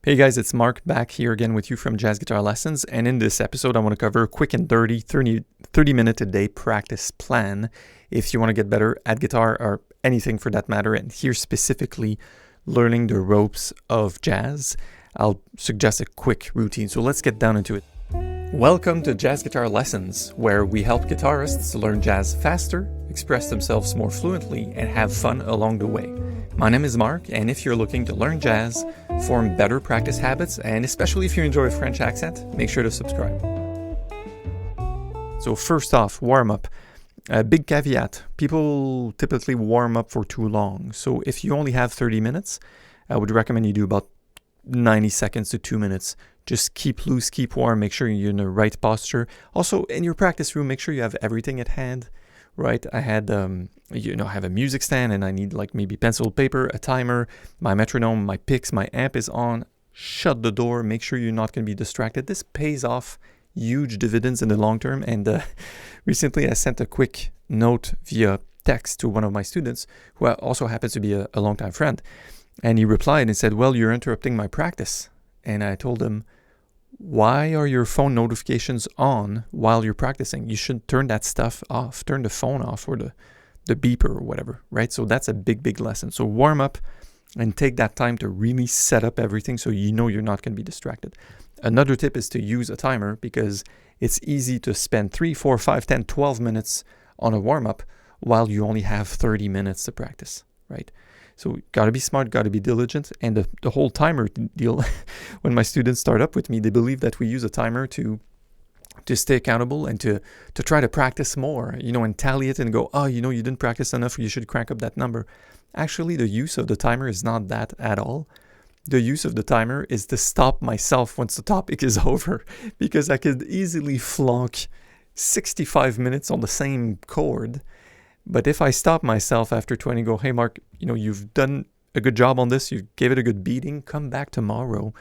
Hey guys, it's Mark back here again with you from Jazz Guitar Lessons, and in this episode I want to cover a quick and dirty 30 minute a day practice plan if you want to get better at guitar or anything for that matter, and here specifically learning the ropes of jazz. I'll suggest a quick routine, so let's get down into it. Welcome to Jazz Guitar Lessons, where we help guitarists learn jazz faster, express themselves more fluently, and have fun along the way. My name is Mark, and if you're looking to learn jazz, form better practice habits, and especially if you enjoy a French accent, make sure to subscribe. So first off, warm up. A big caveat, people typically warm up for too long. So if you only have 30 minutes, I would recommend you do about 90 seconds to 2 minutes. Just keep loose, keep warm, make sure you're in the right posture. Also, in your practice room, make sure you have everything at hand. Right, I had, I have a music stand and I need like maybe pencil, paper, a timer, my metronome, my picks, my amp is on. Shut the door, make sure you're not going to be distracted. This pays off huge dividends in the long term. And recently I sent a quick note via text to one of my students who also happens to be a longtime friend. And he replied and said, "Well, you're interrupting my practice." And I told him, "Why are your phone notifications on while you're practicing? You should turn that stuff off. Turn the phone off or the beeper or whatever," right? So that's a big lesson. So warm up and take that time to really set up everything so you know you're not going to be distracted. Another tip is to use a timer because it's easy to spend 3, 4, 5, 10, 12 minutes on a warm up while you only have 30 minutes to practice, right? So got to be smart, got to be diligent. And the whole timer deal, when my students start up with me, they believe that we use a timer to stay accountable and to try to practice more, and tally it and go, "Oh, you didn't practice enough, you should crank up that number." Actually, the use of the timer is not that at all. The use of the timer is to stop myself once the topic is over, because I could easily flunk 65 minutes on the same chord. But if I stop myself after 20, go, "Hey, Mark, you've done a good job on this. You gave it a good beating. Come back tomorrow.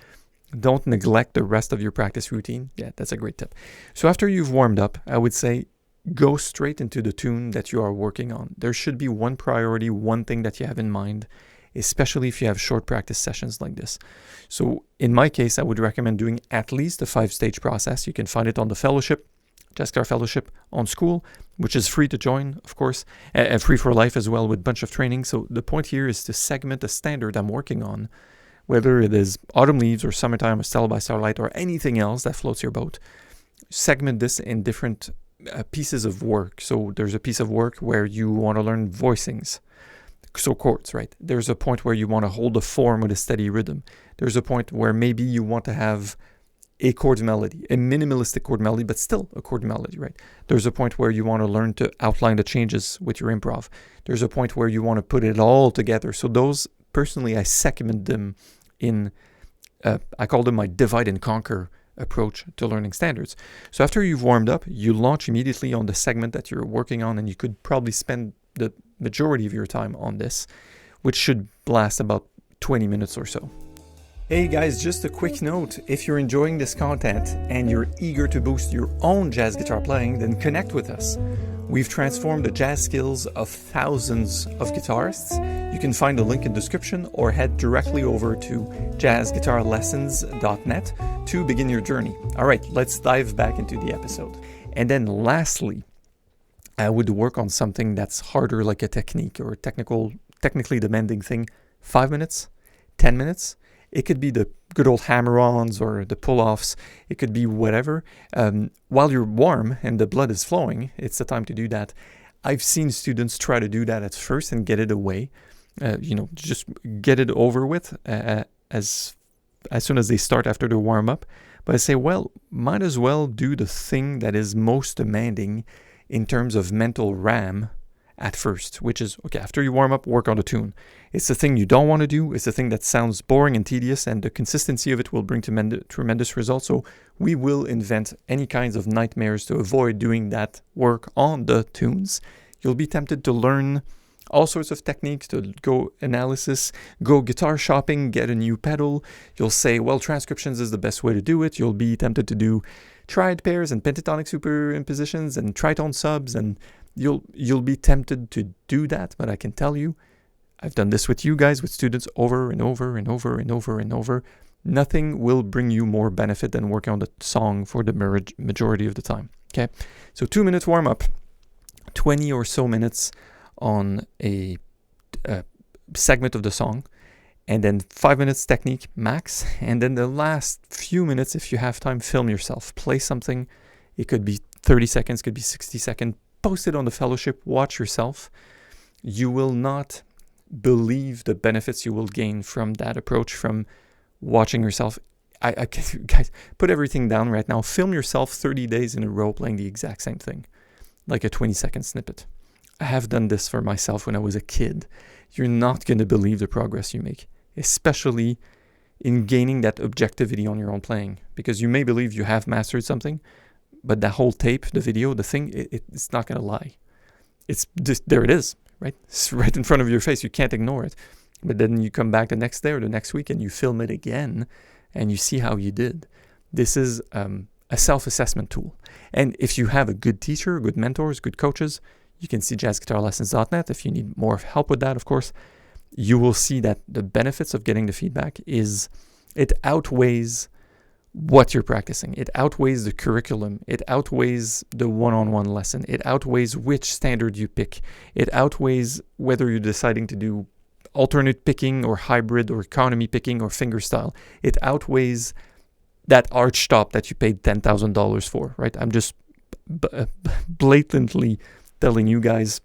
Don't neglect the rest of your practice routine." Yeah, that's a great tip. So after you've warmed up, I would say go straight into the tune that you are working on. There should be one priority, one thing that you have in mind, especially if you have short practice sessions like this. So in my case, I would recommend doing at least a 5-stage process. You can find it on the fellowship, Jazz Guitar Fellowship on School, which is free to join, of course, and free for life as well with a bunch of training. So the point here is to segment a standard I'm working on, whether it is Autumn Leaves or Summertime or Stella by Starlight or anything else that floats your boat. Segment this in different pieces of work. So there's a piece of work where you want to learn voicings, so chords, right? There's a point where you want to hold a form with a steady rhythm. There's a point where maybe you want to have a chord melody, a minimalistic chord melody, but still a chord melody, right? There's a point where you want to learn to outline the changes with your improv. There's a point where you want to put it all together. So those, personally, I segment them in, I call them my divide and conquer approach to learning standards. So after you've warmed up, you launch immediately on the segment that you're working on, and you could probably spend the majority of your time on this, which should last about 20 minutes or so. Hey guys, just a quick note. If you're enjoying this content and you're eager to boost your own jazz guitar playing, then connect with us. We've transformed the jazz skills of thousands of guitarists. You can find the link in the description or head directly over to jazzguitarlessons.net to begin your journey. All right, let's dive back into the episode. And then lastly, I would work on something that's harder, like a technique or technically demanding thing. 5 minutes, 10 minutes. It could be the good old hammer-ons or the pull-offs. It could be whatever. While you're warm and the blood is flowing, it's the time to do that. I've seen students try to do that at first and get it away. Just get it over with as soon as they start after the warm-up. But I say, well, might as well do the thing that is most demanding in terms of mental RAM at first, which is, okay, after you warm up, work on the tune. It's the thing you don't want to do. It's the thing that sounds boring and tedious, and the consistency of it will bring tremendous results. So we will invent any kinds of nightmares to avoid doing that work on the tunes. You'll be tempted to learn all sorts of techniques, to go analysis, go guitar shopping, get a new pedal. You'll say, well, transcriptions is the best way to do it. You'll be tempted to do triad pairs and pentatonic superimpositions and tritone subs, and you'll be tempted to do that. But I can tell you, I've done this with you guys, with students over and over and over and over and over. Nothing will bring you more benefit than working on the song for the majority of the time. Okay, so 2 minutes warm up, 20 or so minutes on a segment of the song, and then 5 minutes technique max, and then the last few minutes, if you have time, film yourself, play something. It could be 30 seconds, could be 60 seconds, post it on the fellowship, watch yourself. You will not believe the benefits you will gain from that approach, from watching yourself. I guys, put everything down right now, film yourself 30 days in a row playing the exact same thing, like a 20-second snippet. I have done this for myself when I was a kid. You're not going to believe the progress you make, especially in gaining that objectivity on your own playing, because you may believe you have mastered something, but that whole tape, the video, the thing, it's not going to lie. It's just, there it is, right? It's right in front of your face. You can't ignore it. But then you come back the next day or the next week and you film it again and you see how you did. This is a self-assessment tool. And if you have a good teacher, good mentors, good coaches, you can see jazzguitarlessons.net. If you need more help with that, of course, you will see that the benefits of getting the feedback is it outweighs what you're practicing. It outweighs the curriculum. It outweighs the one-on-one lesson. It outweighs which standard you pick. It outweighs whether you're deciding to do alternate picking or hybrid or economy picking or fingerstyle. It outweighs that arch top that you paid $10,000 for, right? I'm just blatantly telling you guys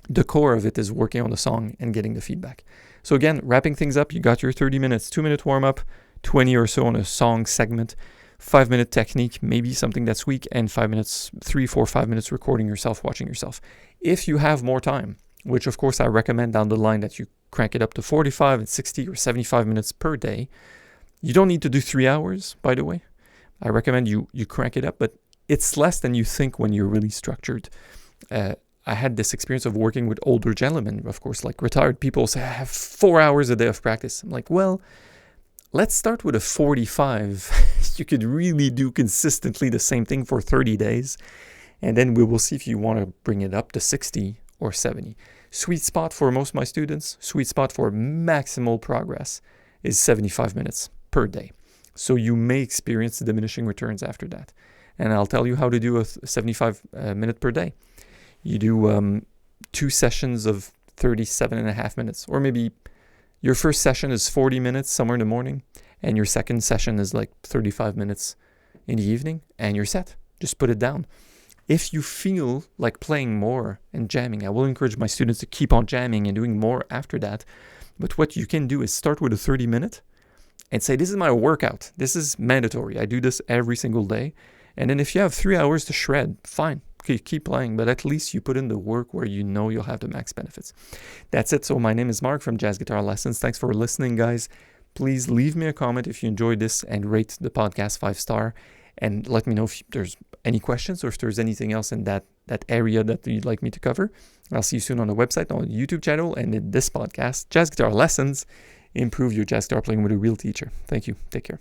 the core of it is working on the song and getting the feedback. So again, wrapping things up, you got your 30 minutes, 2-minute warm-up, 20 or so on a song segment, 5-minute technique, maybe something that's weak, and 5 minutes, 3, 4, 5 minutes recording yourself, watching yourself. If you have more time, which of course I recommend down the line that you crank it up to 45 and 60 or 75 minutes per day. You don't need to do 3 hours, by the way. I recommend you crank it up, but it's less than you think when you're really structured. I had this experience of working with older gentlemen, of course, like retired people say, I have 4 hours a day of practice. I'm like, well, let's start with a 45. You could really do consistently the same thing for 30 days. And then we will see if you want to bring it up to 60 or 70. Sweet spot for most of my students, sweet spot for maximal progress is 75 minutes per day. So you may experience diminishing returns after that. And I'll tell you how to do a 75 minute per day. You do 2 sessions of 37.5 minutes, or maybe your first session is 40 minutes somewhere in the morning, and your second session is like 35 minutes in the evening, and you're set. Just put it down. If you feel like playing more and jamming, I will encourage my students to keep on jamming and doing more after that. But what you can do is start with a 30-minute and say, this is my workout. This is mandatory. I do this every single day. And then if you have 3 hours to shred, fine. Okay, keep playing, but at least you put in the work where you know you'll have the max benefits. That's it. So my name is Mark from Jazz Guitar Lessons. Thanks for listening, guys. Please leave me a comment if you enjoyed this and rate the podcast 5-star. And let me know if there's any questions or if there's anything else in that area that you'd like me to cover. I'll see you soon on the website, on the YouTube channel, and in this podcast, Jazz Guitar Lessons. Improve your jazz guitar playing with a real teacher. Thank you. Take care.